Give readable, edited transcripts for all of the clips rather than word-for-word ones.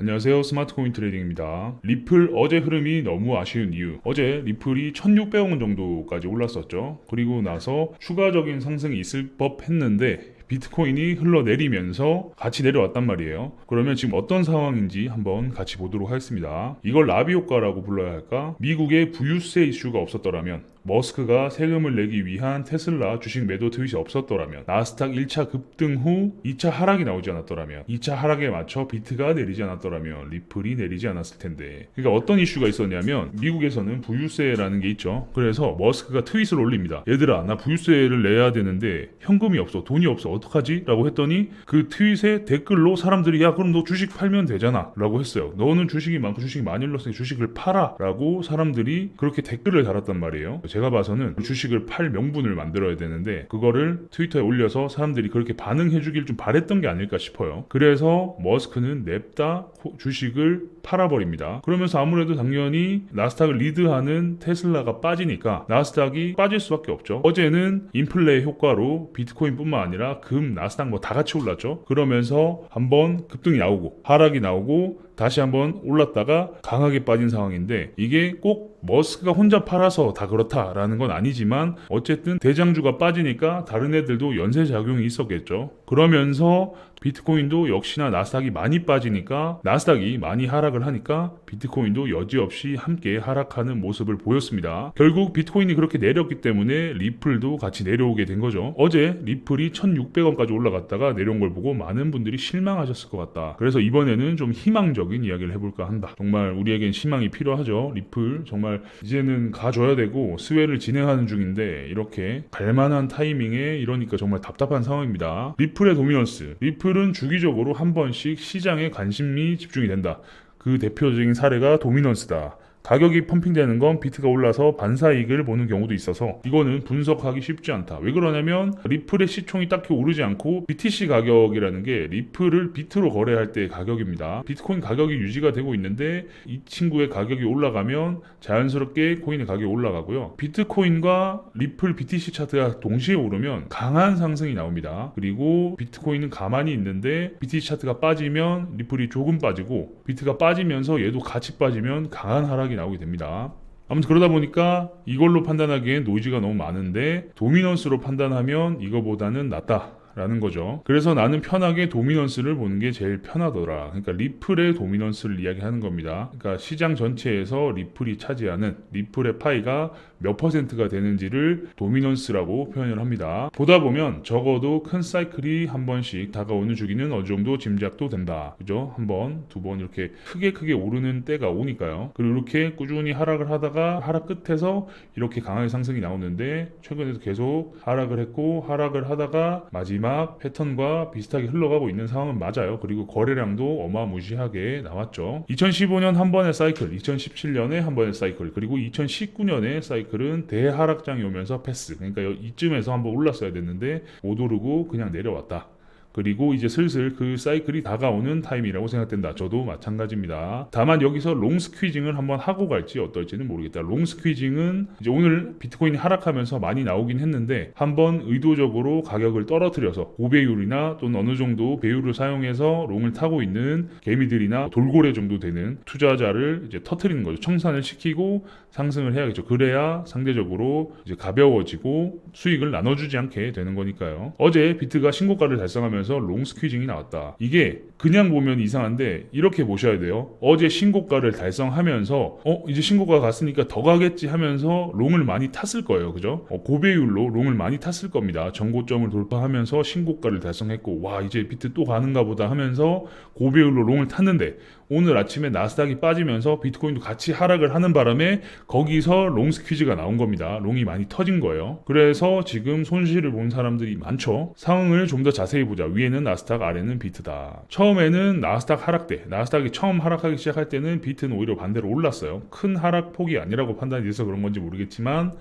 안녕하세요. 스마트코인 트레이딩입니다. 리플 어제 흐름이 너무 아쉬운 이유. 어제 리플이 1600원 정도까지 올랐었죠. 그리고 나서 추가적인 상승이 있을 법 했는데 비트코인이 흘러내리면서 같이 내려왔단 말이에요. 그러면 지금 어떤 상황인지 한번 같이 보도록 하겠습니다. 이걸 나비 효과라고 불러야 할까? 미국의 부유세 이슈가 없었더라면, 머스크가 세금을 내기 위한 테슬라 주식 매도 트윗이 없었더라면, 나스닥 1차 급등 후 2차 하락이 나오지 않았더라면, 2차 하락에 맞춰 비트가 내리지 않았더라면 리플이 내리지 않았을 텐데, 그러니까 어떤 이슈가 있었냐면 미국에서는 부유세라는 게 있죠. 그래서 머스크가 트윗을 올립니다. 얘들아, 나 부유세를 내야 되는데 현금이 없어, 돈이 없어, 어떡하지? 라고 했더니 그 트윗에 댓글로 사람들이 야 그럼 너 주식 팔면 되잖아 라고 했어요. 너는 주식이 많고 주식이 많이 올랐으니 주식을 팔아 라고 사람들이 그렇게 댓글을 달았단 말이에요. 제가 봐서는 주식을 팔 명분을 만들어야 되는데 그거를 트위터에 올려서 사람들이 그렇게 반응해 주길 좀 바랬던 게 아닐까 싶어요. 그래서 머스크는 냅다 주식을 팔아버립니다. 그러면서 아무래도 당연히 나스닥을 리드하는 테슬라가 빠지니까 나스닥이 빠질 수밖에 없죠. 어제는 인플레 효과로 비트코인뿐만 아니라 금, 나스닥 뭐 다 같이 올랐죠. 그러면서 한번 급등이 나오고 하락이 나오고 다시 한번 올랐다가 강하게 빠진 상황인데, 이게 꼭 머스크가 혼자 팔아서 다 그렇다라는 건 아니지만 어쨌든 대장주가 빠지니까 다른 애들도 연쇄작용이 있었겠죠. 그러면서 비트코인도 역시나 나스닥이 많이 빠지니까, 나스닥이 많이 하락을 하니까 비트코인도 여지없이 함께 하락하는 모습을 보였습니다. 결국 비트코인이 그렇게 내렸기 때문에 리플도 같이 내려오게 된 거죠. 어제 리플이 1600원까지 올라갔다가 내려온 걸 보고 많은 분들이 실망하셨을 것 같다. 그래서 이번에는 좀 희망적인 이야기를 해볼까 한다. 정말 우리에겐 희망이 필요하죠. 리플 정말 이제는 가줘야 되고 스웨를 진행하는 중인데 이렇게 갈만한 타이밍에 이러니까 정말 답답한 상황입니다. 리플의 도미넌스. 리플은 주기적으로 한 번씩 시장에 관심이 집중이 된다. 그 대표적인 사례가 도미넌스다. 가격이 펌핑되는 건 비트가 올라서 반사이익을 보는 경우도 있어서 이거는 분석하기 쉽지 않다. 왜 그러냐면 리플의 시총이 딱히 오르지 않고 BTC 가격이라는 게 리플을 비트로 거래할 때의 가격입니다. 비트코인 가격이 유지가 되고 있는데 이 친구의 가격이 올라가면 자연스럽게 코인의 가격이 올라가고요. 비트코인과 리플 BTC 차트가 동시에 오르면 강한 상승이 나옵니다. 그리고 비트코인은 가만히 있는데 BTC 차트가 빠지면 리플이 조금 빠지고, 비트가 빠지면서 얘도 같이 빠지면 강한 하락이 나오게 됩니다. 아무튼 그러다 보니까 이걸로 판단하기엔 노이즈가 너무 많은데 도미넌스로 판단하면 이거보다는 낫다 라는 거죠. 그래서 나는 편하게 도미넌스를 보는 게 제일 편하더라. 그러니까 리플의 도미넌스를 이야기하는 겁니다. 그러니까 시장 전체에서 리플이 차지하는, 리플의 파이가 몇 퍼센트가 되는지를 도미넌스라고 표현을 합니다. 보다 보면 적어도 큰 사이클이 한 번씩 다가오는 주기는 어느 정도 짐작도 된다. 그죠? 한 번, 두 번 이렇게 크게 오르는 때가 오니까요. 그리고 이렇게 꾸준히 하락을 하다가 하락 끝에서 이렇게 강하게 상승이 나오는데, 최근에도 계속 하락을 했고 하락을 하다가 마지막 패턴과 비슷하게 흘러가고 있는 상황은 맞아요. 그리고 거래량도 어마무시하게 나왔죠. 2015년 한 번의 사이클, 2017년에 한 번의 사이클, 그리고 2019년의 사이클은 대하락장이 오면서 패스. 그러니까 이쯤에서 한번 올랐어야 됐는데 못 오르고 그냥 내려왔다. 그리고 이제 슬슬 그 사이클이 다가오는 타임이라고 생각된다. 저도 마찬가지입니다. 다만 여기서 롱 스퀴징을 한번 하고 갈지 어떨지는 모르겠다. 롱 스퀴징은 이제 오늘 비트코인이 하락하면서 많이 나오긴 했는데 한번 의도적으로 가격을 떨어뜨려서 고배율이나 또는 어느 정도 배율을 사용해서 롱을 타고 있는 개미들이나 돌고래 정도 되는 투자자를 이제 터트리는 거죠. 청산을 시키고 상승을 해야겠죠. 그래야 상대적으로 이제 가벼워지고 수익을 나눠주지 않게 되는 거니까요. 어제 비트가 신고가를 달성하면서 롱 스퀴징이 나왔다. 이게 그냥 보면 이상한데 이렇게 보셔야 돼요. 어제 신고가를 달성하면서 이제 신고가 갔으니까 더 가겠지 하면서 롱을 많이 탔을 거예요. 그죠? 고배율로 롱을 많이 탔을 겁니다. 전고점을 돌파하면서 신고가를 달성했고, 와 이제 비트 또 가는가 보다 하면서 고배율로 롱을 탔는데 오늘 아침에 나스닥이 빠지면서 비트코인도 같이 하락을 하는 바람에 거기서 롱 스퀴즈가 나온 겁니다. 롱이 많이 터진 거예요. 그래서 지금 손실을 본 사람들이 많죠. 상황을 좀 더 자세히 보자. 위에는 나스닥, 아래는 비트다. 처음에는 나스닥 하락 때, 나스닥이 처음 하락하기 시작할 때는 비트는 오히려 반대로 올랐어요. 큰 하락폭이 아니라고 판단이 돼서 그런 건지 모르겠지만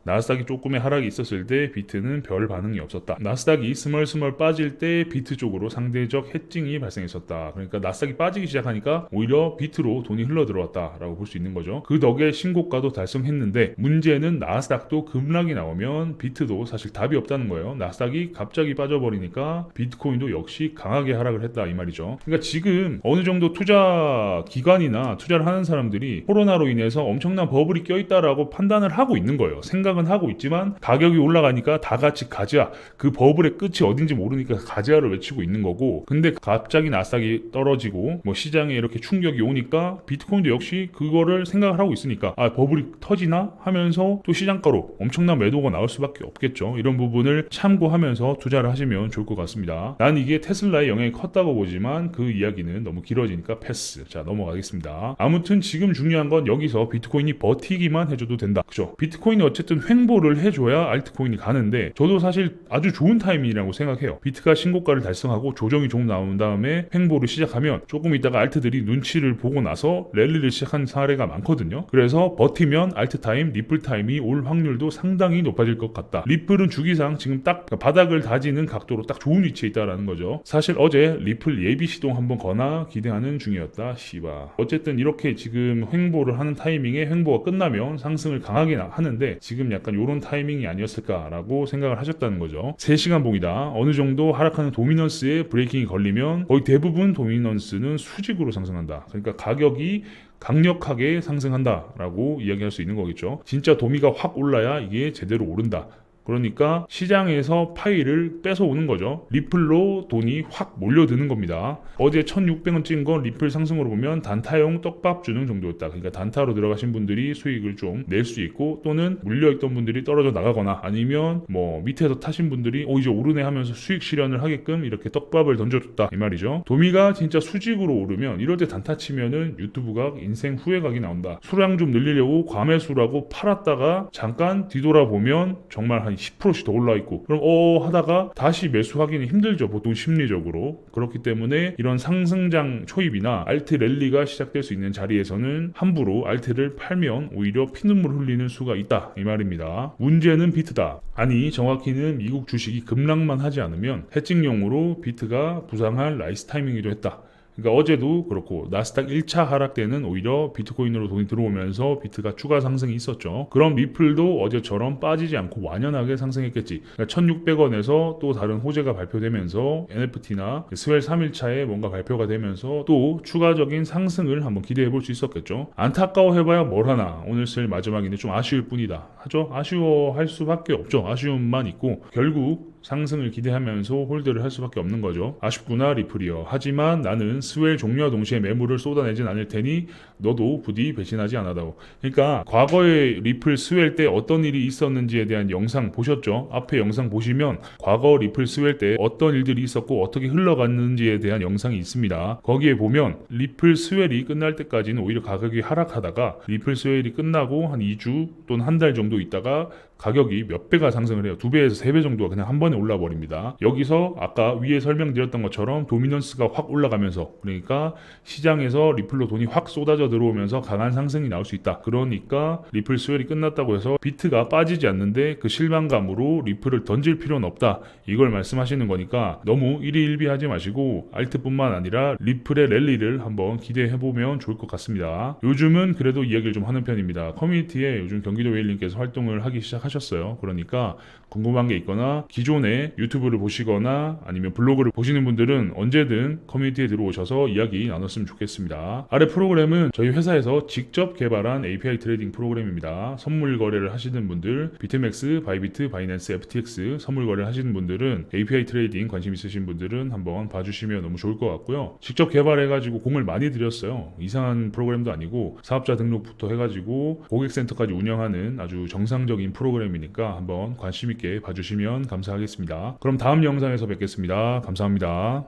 나스닥이 조금의 하락이 있었을 때 비트는 별 반응이 없었다. 나스닥이 스멀스멀 빠질 때 비트 쪽으로 상대적 해증이 발생했었다. 그러니까 나스닥이 빠지기 시작하니까 오히려 비트로 돈이 흘러 들어왔다라고 볼 수 있는 거죠. 그 덕에 신고가도 달성했는데 문제는 나스닥도 급락이 나오면 비트도 사실 답이 없다는 거예요. 나스닥이 갑자기 빠져버리니까 비트코인도 역시 강하게 하락을 했다 이 말이죠. 그러니까 지금 어느 정도 투자 기관이나 투자를 하는 사람들이 코로나로 인해서 엄청난 버블이 껴있다라고 판단을 하고 있는 거예요. 생각은 하고 있지만 가격이 올라가니까 다 같이 가자. 그 버블의 끝이 어딘지 모르니까 가자를 외치고 있는 거고, 근데 갑자기 나스닥이 떨어지고 뭐 시장에 이렇게 충격이 오니까 비트코인도 역시 그거를 생각을 하고 있으니까 아 버블이 터지나 하면서 또 시장가로 엄청난 매도가 나올 수밖에 없겠죠. 이런 부분을 참고하면서 투자를 하시면 좋을 것 같습니다. 난 이게 테슬라의 영향이 컸다고 보지만 그 이야기는 너무 길어지니까 패스. 자, 넘어가겠습니다. 아무튼 지금 중요한 건 여기서 비트코인이 버티기만 해줘도 된다. 그죠? 비트코인이 어쨌든 횡보를 해줘야 알트코인이 가는데 저도 사실 아주 좋은 타이밍이라고 생각해요. 비트가 신고가를 달성하고 조정이 좀 나온 다음에 횡보를 시작하면 조금 있다가 알트들이 눈치를 보고 나서 랠리를 시작한 사례가 많거든요. 그래서 버티면 알트 타임, 리플 타임이 올 확률도 상당히 높아질 것 같다. 리플은 주기상 지금 딱 바닥을 다지는 각도로 딱 좋은 위치에 있다라는 거죠. 사실 어제 리플 예비 시동 한번 거나 기대하는 중이었다. 씨바. 어쨌든 이렇게 지금 횡보를 하는 타이밍에 횡보가 끝나면 상승을 강하게 하는데 지금 약간 요런 타이밍이 아니었을까라고 생각을 하셨다는 거죠. 3시간 봉이다. 어느 정도 하락하는 도미넌스에 브레이킹이 걸리면 거의 대부분 도미넌스는 수직으로 상승한다. 그러니까 가격이 강력하게 상승한다라고 이야기할 수 있는 거겠죠. 진짜 도미가 확 올라야 이게 제대로 오른다. 그러니까 시장에서 파이를 뺏어오는 거죠. 리플로 돈이 확 몰려드는 겁니다. 어제 1600원 찍은 건 리플 상승으로 보면 단타용 떡밥 주는 정도였다. 그러니까 단타로 들어가신 분들이 수익을 좀 낼 수 있고, 또는 물려있던 분들이 떨어져 나가거나 아니면 뭐 밑에서 타신 분들이 이제 오르네 하면서 수익 실현을 하게끔 이렇게 떡밥을 던져줬다 이 말이죠. 도미가 진짜 수직으로 오르면 이럴 때 단타 치면은 유튜브가 인생 후회각이 나온다. 수량 좀 늘리려고 과매수라고 팔았다가 잠깐 뒤돌아보면 정말 한 10%씩 더 올라 있고, 그럼 하다가 다시 매수하기는 힘들죠. 보통 심리적으로. 그렇기 때문에 이런 상승장 초입이나 알트 랠리가 시작될 수 있는 자리에서는 함부로 알트를 팔면 오히려 피눈물 흘리는 수가 있다 이 말입니다. 문제는 비트다. 아니 정확히는 미국 주식이 급락만 하지 않으면 해칭용으로 비트가 부상할 나이스 타이밍이기도 했다. 그러니까 어제도 그렇고 나스닥 1차 하락 때는 오히려 비트코인으로 돈이 들어오면서 비트가 추가 상승이 있었죠. 그럼 리플도 어제처럼 빠지지 않고 완연하게 상승했겠지. 그러니까 1600원에서 또 다른 호재가 발표되면서 NFT나 스웰 3일차에 뭔가 발표가 되면서 또 추가적인 상승을 한번 기대해 볼 수 있었겠죠. 안타까워해봐야 뭘 하나. 오늘 쓸 마지막인데 좀 아쉬울 뿐이다. 하죠? 아쉬워할 수밖에 없죠. 아쉬움만 있고 결국 상승을 기대하면서 홀드를 할 수밖에 없는 거죠. 아쉽구나 리플이요. 하지만 나는 스웰 종료와 동시에 매물을 쏟아내진 않을 테니 너도 부디 배신하지 않아다오. 그러니까 과거에 리플 스웰 때 어떤 일이 있었는지에 대한 영상 보셨죠? 앞에 영상 보시면 과거 리플 스웰 때 어떤 일들이 있었고 어떻게 흘러갔는지에 대한 영상이 있습니다. 거기에 보면 리플 스웰이 끝날 때까지는 오히려 가격이 하락하다가 리플 스웰이 끝나고 한 2주 또는 한 달 정도 있다가 가격이 몇 배가 상승을 해요. 2배에서 3배 정도가 그냥 한 번에 올라 버립니다. 여기서 아까 위에 설명드렸던 것처럼 도미넌스가 확 올라가면서, 그러니까 시장에서 리플로 돈이 확 쏟아져 들어오면서 강한 상승이 나올 수 있다. 그러니까 리플 스웰이 끝났다고 해서 비트가 빠지지 않는데 그 실망감으로 리플을 던질 필요는 없다. 이걸 말씀하시는 거니까 너무 일희일비하지 마시고 알트뿐만 아니라 리플의 랠리를 한번 기대해보면 좋을 것 같습니다. 요즘은 그래도 이야기를 좀 하는 편입니다. 커뮤니티에 요즘 경기도 웨일님께서 활동을 하기 시작하셨어요. 그러니까 궁금한 게 있거나 기존에 유튜브를 보시거나 아니면 블로그를 보시는 분들은 언제든 커뮤니티에 들어오셔서 이야기 나눴으면 좋겠습니다. 아래 프로그램은 저희 회사에서 직접 개발한 API 트레이딩 프로그램입니다. 선물 거래를 하시는 분들, 비트맥스, 바이비트, 바이낸스, FTX 선물 거래를 하시는 분들은 API 트레이딩 관심 있으신 분들은 한번 봐주시면 너무 좋을 것 같고요. 직접 개발해가지고 공을 많이 들였어요. 이상한 프로그램도 아니고 사업자 등록부터 해가지고 고객센터까지 운영하는 아주 정상적인 프로그램이니까 한번 관심 있게 봐주시면 감사하겠습니다. 그럼 다음 영상에서 뵙겠습니다. 감사합니다.